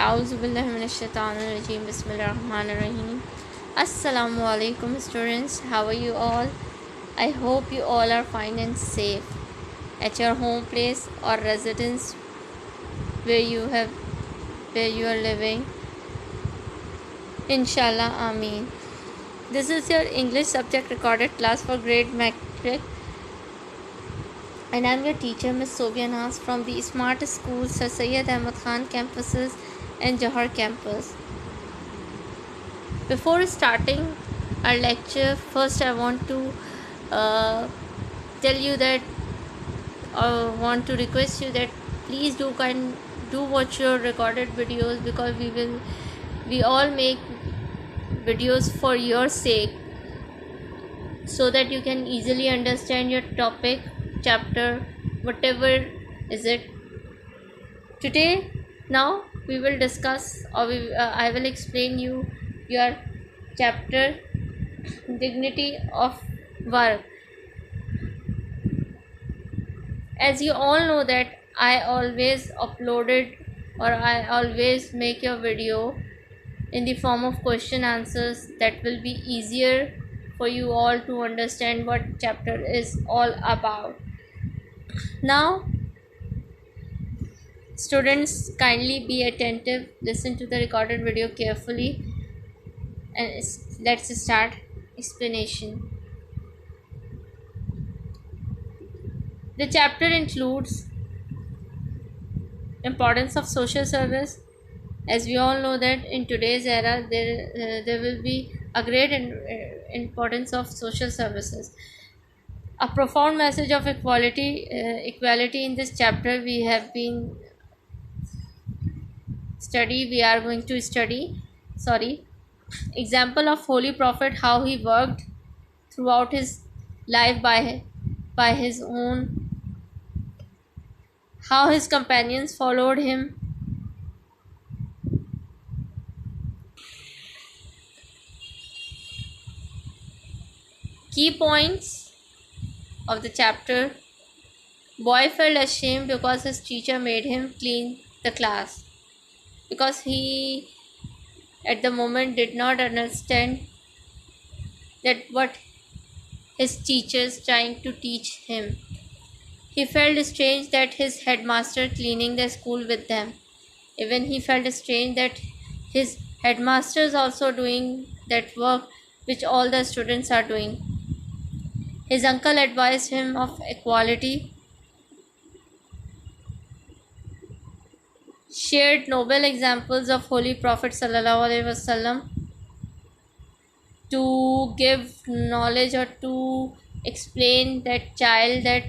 Auzubillahiminash-shaytanir-rajeem. Bismillahir-rahmanir-rahim. Assalamu alaikum students. How are you all? I hope you all are fine and safe at your home place or residence where you are living. Inshallah, Ameen. This is your English subject recorded class for grade metric, and I'm your teacher, Miss Sobia Nas, from the Smart School Sir Syed Ahmad Khan campuses and Johar campus. Before starting our lecture, first I want to tell you that want to request you that please do watch your recorded videos, because we all make videos for your sake, so that you can easily understand your topic, chapter, whatever is it. Today, now we will discuss, or I will explain you your chapter dignity of work. As you all know that I always uploaded, or I always make your video in the form of question answers, that will be easier for you all to understand what chapter is all about. Now students, kindly be attentive, listen to the recorded video carefully, and let's start explanation. The chapter includes importance of social service. As we all know that in today's era there will be a great importance of social services. A profound message of equality in this chapter we are going to study. Example of Holy Prophet, how he worked throughout his life by his own, how his companions followed him. Key points of the chapter: boy felt ashamed because his teacher made him clean the class, because he at the moment did not understand that what his teachers trying to teach him. He felt strange that his headmaster cleaning the school with them. Even he felt strange that his headmaster is also doing that work which all the students are doing. His uncle advised him of equality, shared noble examples of Holy Prophet Sallallahu Alaihi Wasallam to give knowledge, or to explain that child that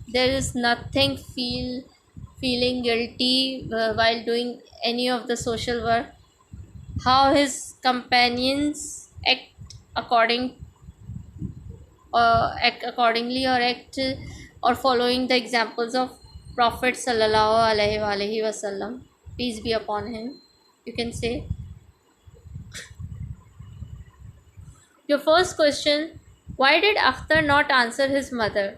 there is nothing feeling guilty while doing any of the social work. How his companions act accordingly, or following the examples of Prophet Sallallahu Alaihi Wasallam, peace be upon him, you can say. Your first question: why did Akhtar not answer his mother?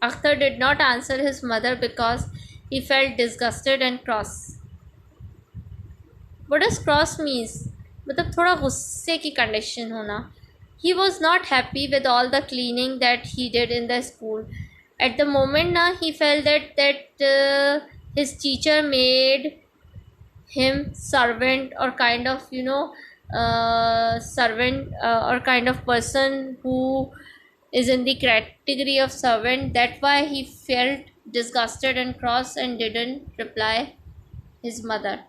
Akhtar did not answer his mother because he felt disgusted and cross. What does cross means? मतलब थोड़ा गुस्से की condition होना. He was not happy with all the cleaning that he did in the school. At the moment now, he felt that his teacher made him servant, or kind of servant, or kind of person who is in the category of servant. That's why he felt disgusted and cross and didn't reply his mother.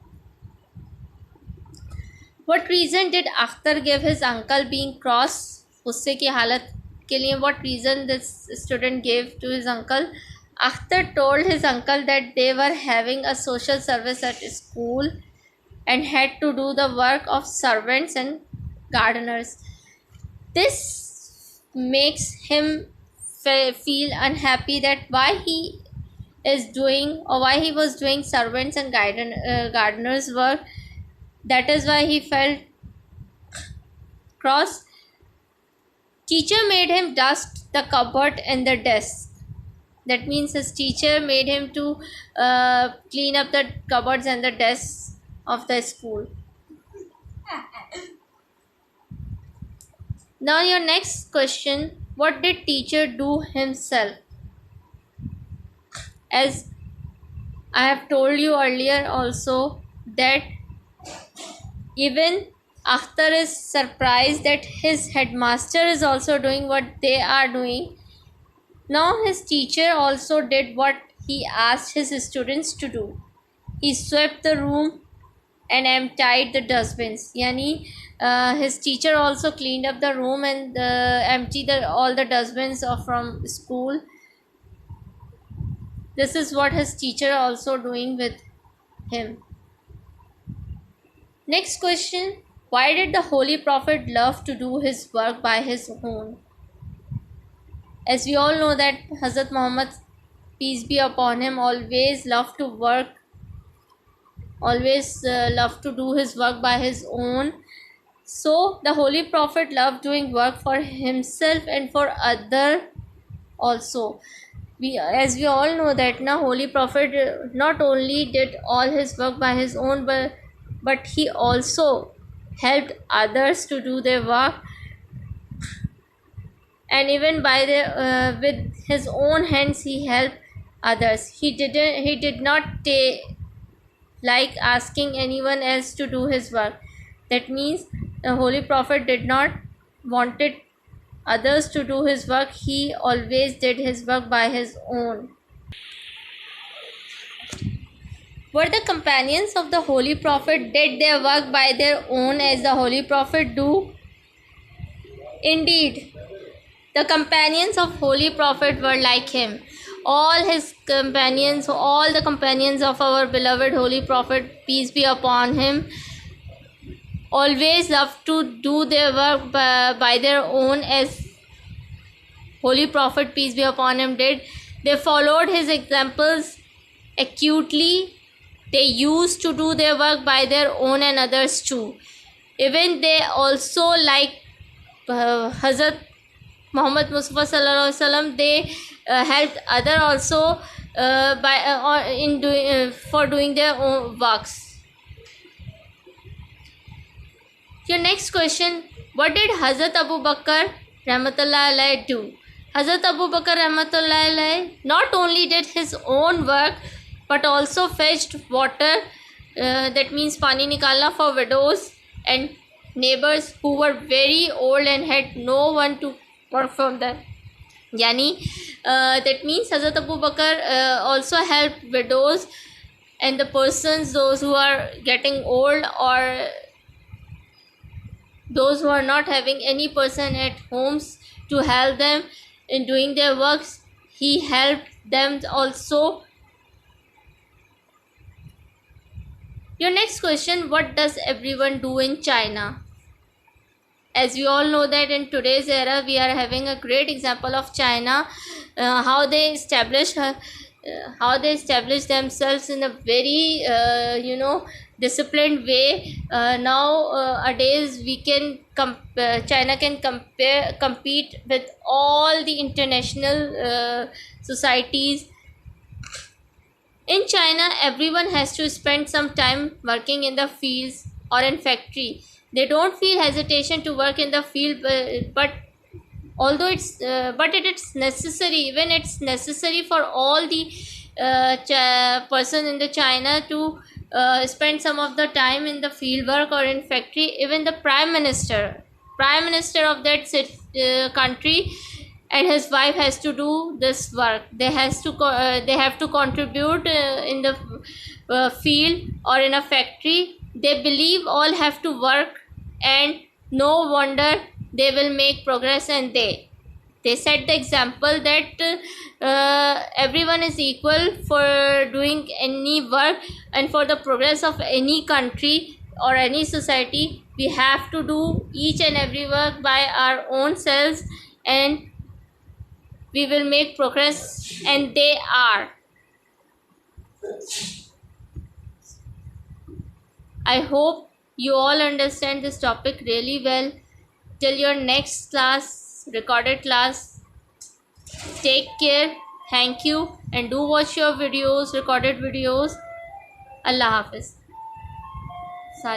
What reason did Akhtar give his uncle being cross? गुस्से की हालत के लिए what reason this student gave to his uncle? Akhtar told his uncle that they were having a social service at school and had to do the work of servants and gardeners. This makes him feel unhappy that why he was doing servants and gardeners work. That is why he felt cross. Teacher made him dust the cupboard and the desk. That means his teacher made him to clean up the cupboards and the desks of the school. Now your next question, what did teacher do himself? As I have told you earlier also that even Akhtar is surprised that his headmaster is also doing what they are doing. Now his teacher also did what he asked his students to do. He swept the room and emptied the dustbins. Yani, his teacher also cleaned up the room and emptied all the dustbins from school. This is what his teacher also doing with him. Next question. Why did the Holy Prophet love to do his work by his own? As we all know that Hazrat Muhammad, peace be upon him, always loved to work, always loved to do his work by his own. So the Holy Prophet loved doing work for himself and for other also. As we all know that now Holy Prophet not only did all his work by his own, but he also helped others to do their work, and even by with his own hands he helped others. He did not like asking anyone else to do his work. That means the Holy Prophet did not wanted others to do his work. He always did his work by his own. Were the companions of the Holy Prophet did their work by their own as the Holy Prophet do? Indeed, the companions of Holy Prophet were like him. All the companions of our beloved Holy Prophet, peace be upon him, always loved to do their work by their own as Holy Prophet, peace be upon him, did. They followed his examples acutely. They used to do their work by their own and others too. Even they also, like Hazrat Muhammad Mustafa Sallallahu Alaihi Wasallam, they helped other also for doing their own works. Your next question, what did Hazrat Abu Bakr Rahmatullah Alayhi do? Hazrat Abu Bakr Rahmatullah Alayhi not only did his own work but also fetched water, that means pani nikalna, for widows and neighbors who were very old and had no one to work from them. Yani, that means Hazrat Abu Bakr also helped widows and the persons, those who are getting old or those who are not having any person at homes to help them in doing their works. He helped them also. Your next question, what does everyone do in China? As we all know that in today's era we are having a great example of China, how they establish themselves in a very disciplined way. Nowadays we can China can compete with all the international societies. In China, everyone has to spend some time working in the fields or in factory. They don't feel hesitation to work in the field, but although it is necessary. Even it's necessary for all the person in the China to spend some of the time in the field work or in factory. Even the prime minister of that country and his wife has to do this work. They have to contribute in the field or in a factory. They believe all have to work, and no wonder they will make progress. And they set the example that everyone is equal for doing any work, and for the progress of any country or any society we have to do each and every work by our own selves, and we will make progress. And they are. I hope you all understand this topic really well. Till your next class, recorded class, take care. Thank you and do watch your videos, recorded videos. Allah Hafiz. सारे